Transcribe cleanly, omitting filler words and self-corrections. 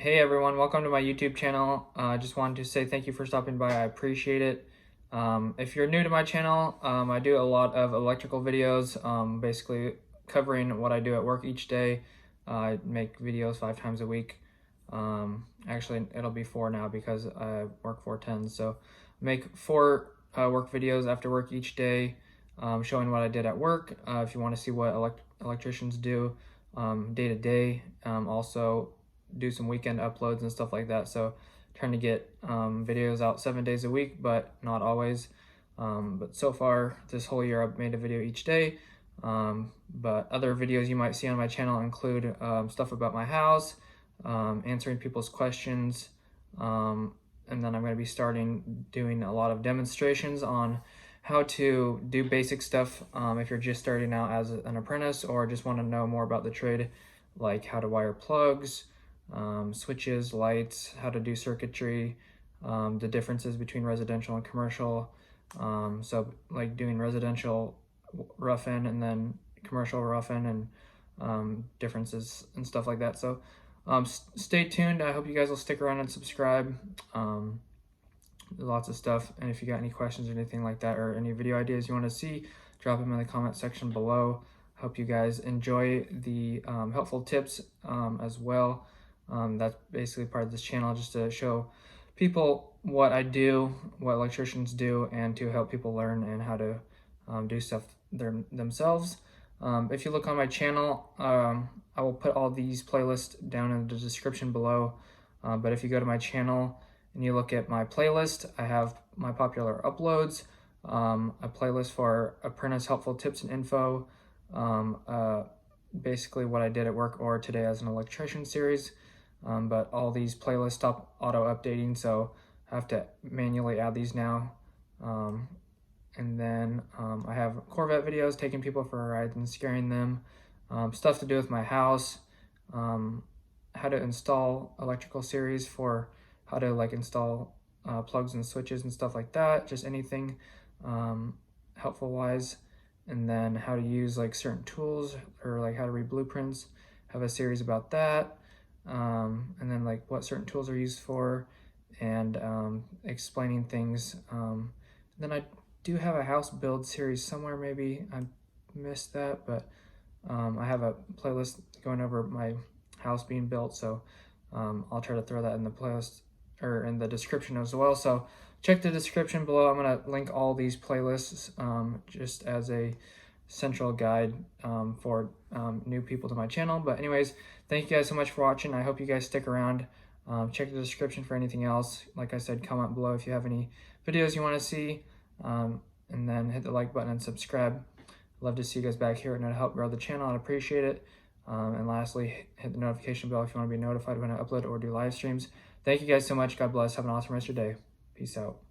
Hey everyone, welcome to my YouTube channel. I just wanted to say thank you for stopping by. I appreciate it. If you're new to my channel, I do a lot of electrical videos, basically covering what I do at work each day. I make videos 5 times a week. Actually, it'll be 4 now because I work 4 10s. So make 4 work videos after work each day, showing what I did at work. If you want to see what electricians do day to day, also do some weekend uploads and stuff like that. So trying to get videos out 7 days a week, but not always. But so far this whole year I've made a video each day. But other videos you might see on my channel include stuff about my house, answering people's questions, and then I'm going to be starting doing a lot of demonstrations on how to do basic stuff if you're just starting out as an apprentice or just want to know more about the trade, like how to wire plugs, switches, lights, how to do circuitry, the differences between residential and commercial. So like doing residential rough-in and then commercial rough-in and differences and stuff like that. So stay tuned. I hope you guys will stick around and subscribe. Lots of stuff, and if you got any questions or anything like that or any video ideas you want to see, drop them in the comment section below. Hope you guys enjoy the helpful tips as well. That's basically part of this channel, just to show people what I do, what electricians do, and to help people learn and how to do stuff themselves. If you look on my channel, I will put all these playlists down in the description below. But if you go to my channel and you look at my playlist, I have my popular uploads, a playlist for apprentice helpful tips and info, basically what I did at work or today as an electrician series. But all these playlists stop auto updating, so I have to manually add these now. And then I have Corvette videos, taking people for a ride and scaring them, stuff to do with my house, how to install electrical series for how to like install plugs and switches and stuff like that, just anything helpful wise. And then how to use like certain tools or like how to read blueprints, have a series about that. And then like what certain tools are used for, and explaining things. Then I do have a house build series somewhere, maybe I missed that, but I have a playlist going over my house being built, so I'll try to throw that in the playlist or in the description as well. So check the description below. I'm going to link all these playlists just as a central guide for new people to my channel. But anyways, thank you guys so much for watching. I hope you guys stick around. Check the description for anything else. Like I said, comment below if you have any videos you want to see, and then hit the like button and subscribe. Love to see you guys back here, and it'll help grow the channel. I'd appreciate it. And lastly, hit the notification bell if you want to be notified when I upload or do live streams. Thank you guys so much. God bless. Have an awesome rest of your day. Peace out.